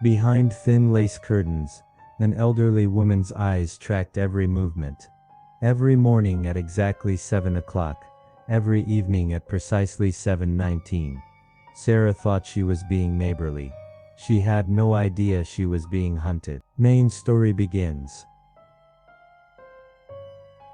Behind thin lace curtains, an elderly woman's eyes tracked every movement. Every morning at exactly 7 o'clock, every evening at precisely 7:19. Sarah thought she was being neighborly. She had no idea she was being hunted. Main story begins.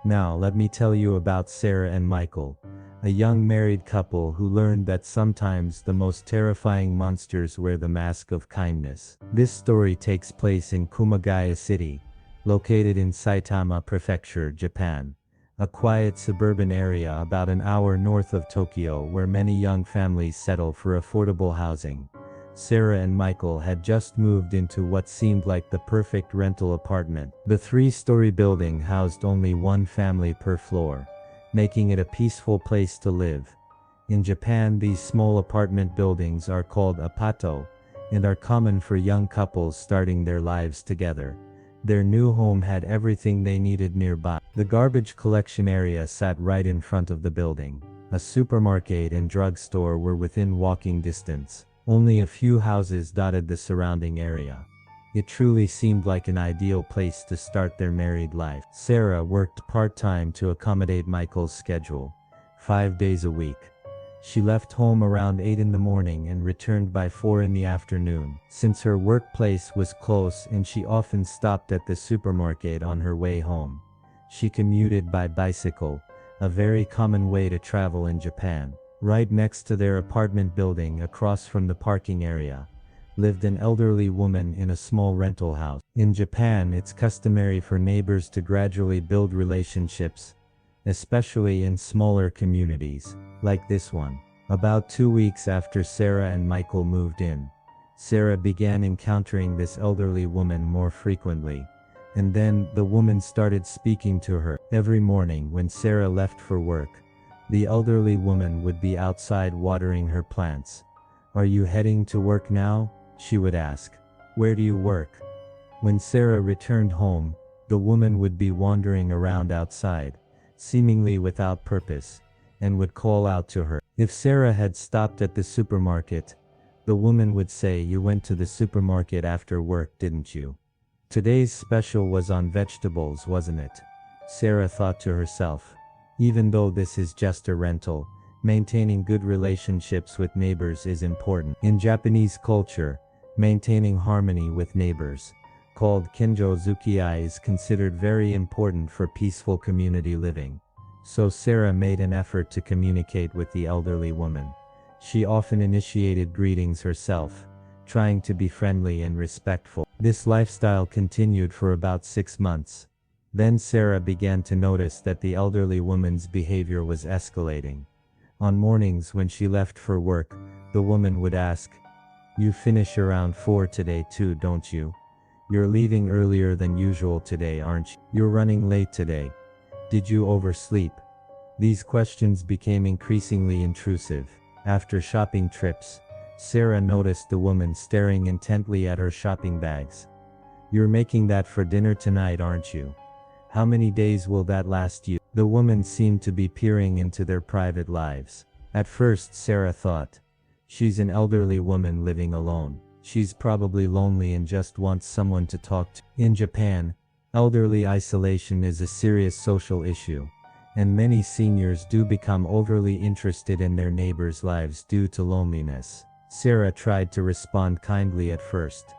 Now let me tell you about Sarah and Michael, a young married couple who learned that sometimes the most terrifying monsters wear the mask of kindness. This story takes place in Kumagaya City, located in Saitama Prefecture, Japan, a quiet suburban area about an hour north of Tokyo where many young families settle for affordable housing. Sarah and Michael had just moved into what seemed like the perfect rental apartment. The three-story building housed only one family per floor, making it a peaceful place to live. In Japan, these small apartment buildings are called apato, and are common for young couples starting their lives together. Their new home had everything they needed nearby. The garbage collection area sat right in front of the building. A supermarket and drugstore were within walking distance. Only a few houses dotted the surrounding area. It truly seemed like an ideal place to start their married life. Sarah worked part-time to accommodate Michael's schedule, 5 days a week. She left home around 8 in the morning and returned by 4 in the afternoon. Since her workplace was close and she often stopped at the supermarket on her way home, she commuted by bicycle, a very common way to travel in Japan. Right next to their apartment building across from the parking area, lived an elderly woman in a small rental house. In Japan, it's customary for neighbors to gradually build relationships, especially in smaller communities, like this one. About 2 weeks after Sarah and Michael moved in, Sarah began encountering this elderly woman more frequently, and then the woman started speaking to her. Every morning when Sarah left for work, the elderly woman would be outside watering her plants. "Are you heading to work now?" she would ask. "Where do you work?" When Sarah returned home, the woman would be wandering around outside, seemingly without purpose, and would call out to her. If Sarah had stopped at the supermarket, the woman would say, "You went to the supermarket after work, didn't you? Today's special was on vegetables, wasn't it?" Sarah thought to herself, even though this is just a rental, maintaining good relationships with neighbors is important. In Japanese culture, maintaining harmony with neighbors, called kenjo zukiai, is considered very important for peaceful community living. So Sarah made an effort to communicate with the elderly woman. She often initiated greetings herself, trying to be friendly and respectful. This lifestyle continued for about 6 months. Then Sarah began to notice that the elderly woman's behavior was escalating. On mornings when she left for work, the woman would ask, "You finish around 4 today too, don't you? You're leaving earlier than usual today, aren't you? You're running late today. Did you oversleep?" These questions became increasingly intrusive. After shopping trips, Sarah noticed the woman staring intently at her shopping bags. "You're making that for dinner tonight, aren't you? How many days will that last you?" The woman seemed to be peering into their private lives. At first Sarah thought, she's an elderly woman living alone. She's probably lonely and just wants someone to talk to. In Japan, elderly isolation is a serious social issue, and many seniors do become overly interested in their neighbors' lives due to loneliness. Sarah tried to respond kindly at first,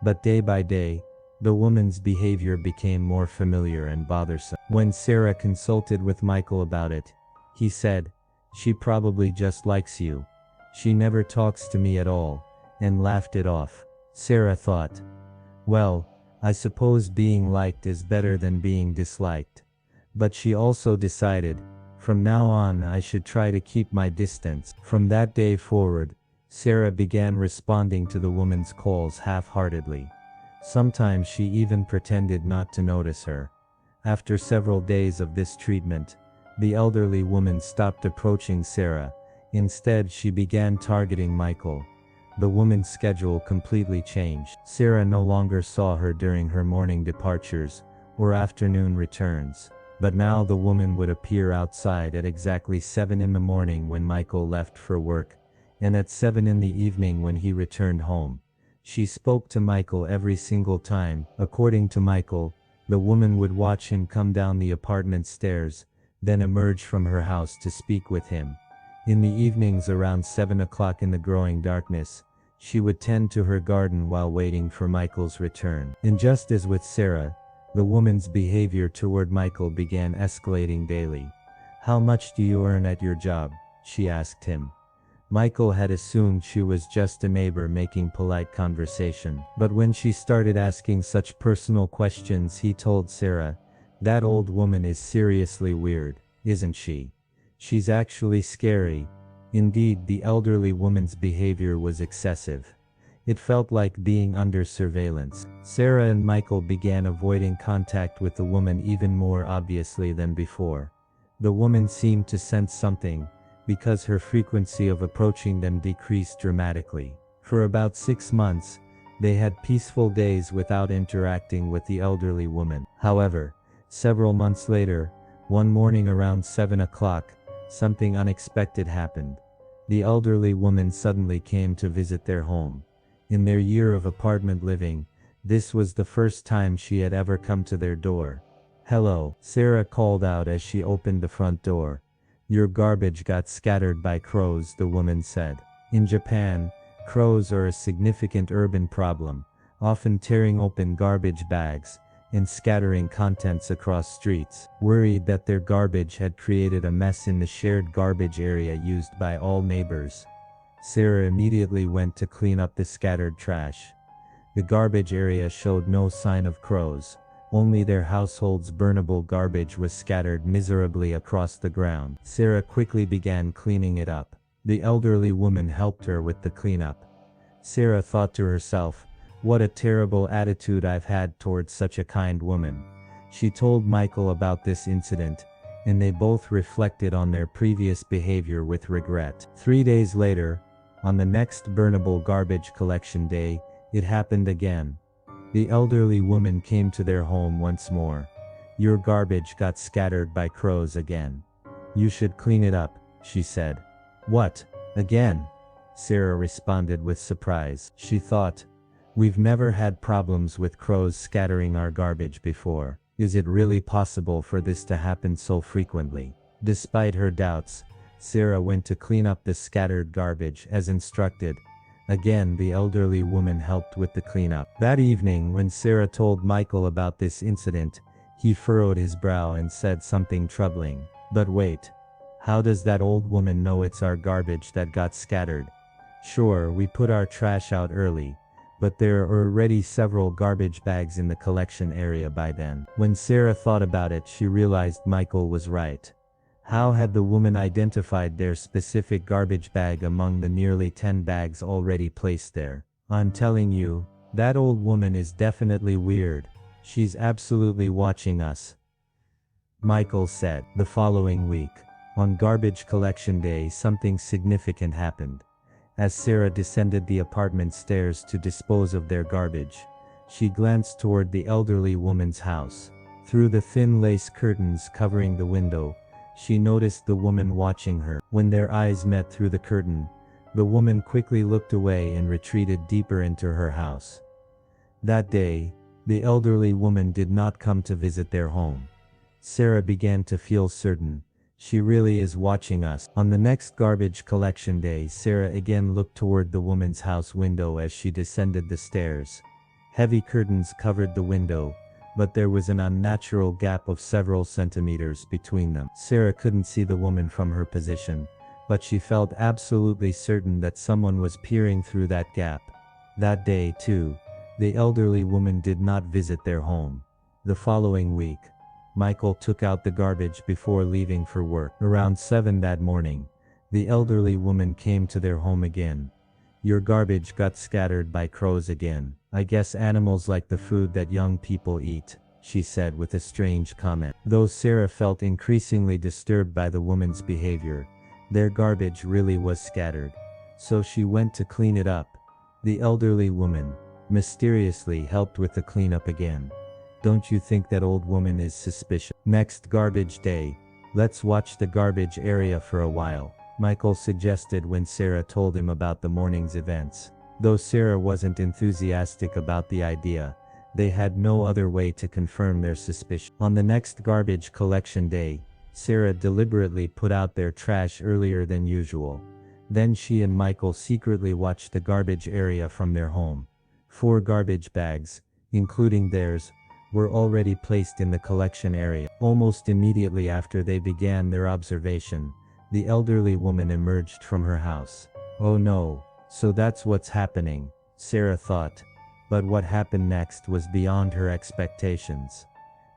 but day by day, the woman's behavior became more familiar and bothersome. When Sarah consulted with Michael about it, he said, "She probably just likes you. She never talks to me at all," and laughed it off. Sarah thought, well, I suppose being liked is better than being disliked. But she also decided, from now on I should try to keep my distance. From that day forward, Sarah began responding to the woman's calls half-heartedly. Sometimes she even pretended not to notice her. After several days of this treatment, the elderly woman stopped approaching Sarah. Instead, she began targeting Michael. The woman's schedule completely changed. Sarah no longer saw her during her morning departures or afternoon returns, but now the woman would appear outside at exactly 7 in the morning when Michael left for work, and at 7 in the evening when he returned home. She spoke to Michael every single time. According to Michael, the woman would watch him come down the apartment stairs, then emerge from her house to speak with him. In the evenings around 7 o'clock in the growing darkness, she would tend to her garden while waiting for Michael's return. And just as with Sarah, the woman's behavior toward Michael began escalating daily. "How much do you earn at your job?" she asked him. Michael had assumed she was just a neighbor making polite conversation. But when she started asking such personal questions, he told Sarah, "That old woman is seriously weird, isn't she? She's actually scary." Indeed, the elderly woman's behavior was excessive. It felt like being under surveillance. Sarah and Michael began avoiding contact with the woman even more obviously than before. The woman seemed to sense something, because her frequency of approaching them decreased dramatically. For about 6 months, they had peaceful days without interacting with the elderly woman. However, several months later, one morning around 7 o'clock, something unexpected happened. The elderly woman suddenly came to visit their home. In their year of apartment living, this was the first time she had ever come to their door. "Hello," Sarah called out as she opened the front door. "Your garbage got scattered by crows," the woman said. In Japan, crows are a significant urban problem, often tearing open garbage bags and scattering contents across streets. Worried that their garbage had created a mess in the shared garbage area used by all neighbors, Sarah immediately went to clean up the scattered trash. The garbage area showed no sign of crows, only their household's burnable garbage was scattered miserably across the ground. Sarah quickly began cleaning it up. The elderly woman helped her with the cleanup. Sarah thought to herself, "What a terrible attitude I've had towards such a kind woman." She told Michael about this incident, and they both reflected on their previous behavior with regret. 3 days later, on the next burnable garbage collection day, it happened again. The elderly woman came to their home once more. "Your garbage got scattered by crows again. You should clean it up," she said. "What? Again?" Sarah responded with surprise. She thought, "We've never had problems with crows scattering our garbage before. Is it really possible for this to happen so frequently?" Despite her doubts, Sarah went to clean up the scattered garbage as instructed. Again, the elderly woman helped with the cleanup. That evening, when Sarah told Michael about this incident, he furrowed his brow and said something troubling. "But wait. How does that old woman know it's our garbage that got scattered? Sure, we put our trash out early, but there are already several garbage bags in the collection area by then." When Sarah thought about it, she realized Michael was right. How had the woman identified their specific garbage bag among the nearly 10 bags already placed there? "I'm telling you, that old woman is definitely weird. She's absolutely watching us," Michael said. The following week, on garbage collection day, something significant happened. As Sarah descended the apartment stairs to dispose of their garbage, she glanced toward the elderly woman's house. Through the thin lace curtains covering the window, she noticed the woman watching her. When their eyes met through the curtain, the woman quickly looked away and retreated deeper into her house. That day, the elderly woman did not come to visit their home. Sarah began to feel certain, she really is watching us. On the next garbage collection day, Sarah again looked toward the woman's house window as she descended the stairs. Heavy curtains covered the window, but there was an unnatural gap of several centimeters between them. Sarah couldn't see the woman from her position, but she felt absolutely certain that someone was peering through that gap. That day, too, the elderly woman did not visit their home. The following week, Michael took out the garbage before leaving for work. Around 7 that morning, the elderly woman came to their home again. "Your garbage got scattered by crows again. I guess animals like the food that young people eat," she said with a strange comment. Though Sarah felt increasingly disturbed by the woman's behavior, their garbage really was scattered. So she went to clean it up. The elderly woman, mysteriously, helped with the cleanup again. "Don't you think that old woman is suspicious?" Next garbage day, "Let's watch the garbage area for a while," Michael suggested when Sarah told him about the morning's events. Though Sarah wasn't enthusiastic about the idea, they had no other way to confirm their suspicion. On the next garbage collection day, Sarah deliberately put out their trash earlier than usual. Then she and Michael secretly watched the garbage area from their home. 4 garbage bags, including theirs, were already placed in the collection area. Almost immediately after they began their observation, the elderly woman emerged from her house. Oh no, so that's what's happening, Sarah thought. But what happened next was beyond her expectations.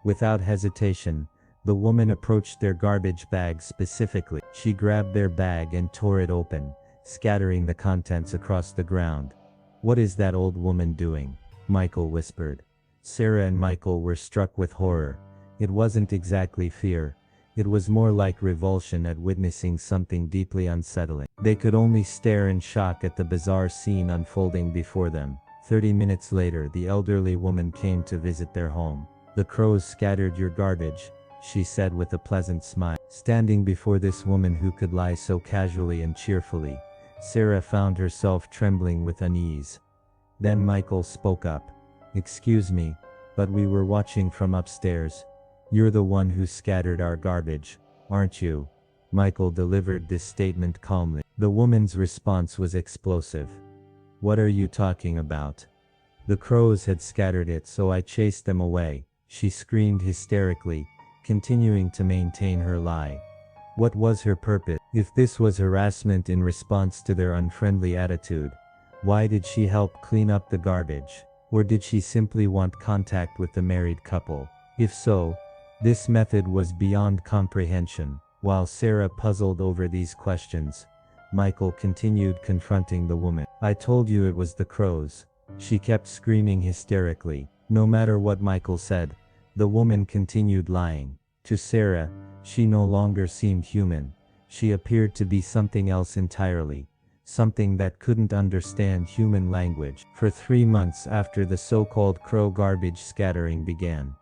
Without hesitation, the woman approached their garbage bag specifically. She grabbed their bag and tore it open, scattering the contents across the ground. "What is that old woman doing?" Michael whispered. Sarah and Michael were struck with horror. It wasn't exactly fear. It was more like revulsion at witnessing something deeply unsettling. They could only stare in shock at the bizarre scene unfolding before them. 30 minutes later, the elderly woman came to visit their home. "The crows scattered your garbage," she said with a pleasant smile. Standing before this woman who could lie so casually and cheerfully, Sarah found herself trembling with unease. Then Michael spoke up. "Excuse me, but we were watching from upstairs. You're the one who scattered our garbage, aren't you?" Michael delivered this statement calmly. The woman's response was explosive. "What are you talking about? The crows had scattered it, so I chased them away," she screamed hysterically, continuing to maintain her lie. What was her purpose? If this was harassment in response to their unfriendly attitude, why did she help clean up the garbage? Or did she simply want contact with the married couple? If so, this method was beyond comprehension. While Sarah puzzled over these questions, Michael continued confronting the woman. "I told you it was the crows," she kept screaming hysterically. No matter what Michael said, the woman continued lying. To Sarah, she no longer seemed human. She appeared to be something else entirely. Something that couldn't understand human language. For 3 months after the so-called crow garbage scattering began,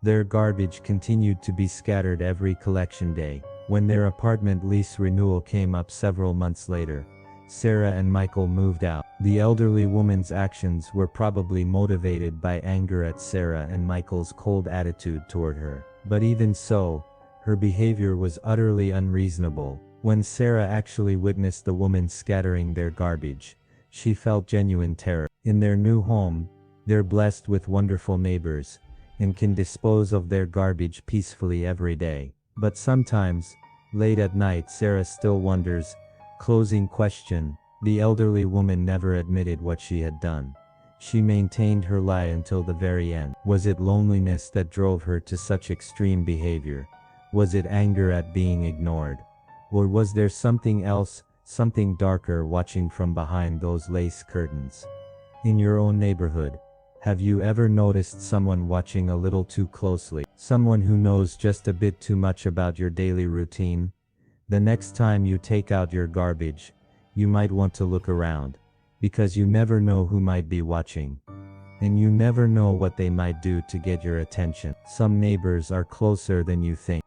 their garbage continued to be scattered every collection day. When their apartment lease renewal came up several months later, Sarah and Michael moved out. The elderly woman's actions were probably motivated by anger at Sarah and Michael's cold attitude toward her. But even so, her behavior was utterly unreasonable. When Sarah actually witnessed the woman scattering their garbage, she felt genuine terror. In their new home, they're blessed with wonderful neighbors, and can dispose of their garbage peacefully every day. But sometimes, late at night, Sarah still wonders. Closing question. The elderly woman never admitted what she had done. She maintained her lie until the very end. Was it loneliness that drove her to such extreme behavior? Was it anger at being ignored? Or was there something else, something darker watching from behind those lace curtains? In your own neighborhood, have you ever noticed someone watching a little too closely? Someone who knows just a bit too much about your daily routine? The next time you take out your garbage, you might want to look around, because you never know who might be watching. And you never know what they might do to get your attention. Some neighbors are closer than you think.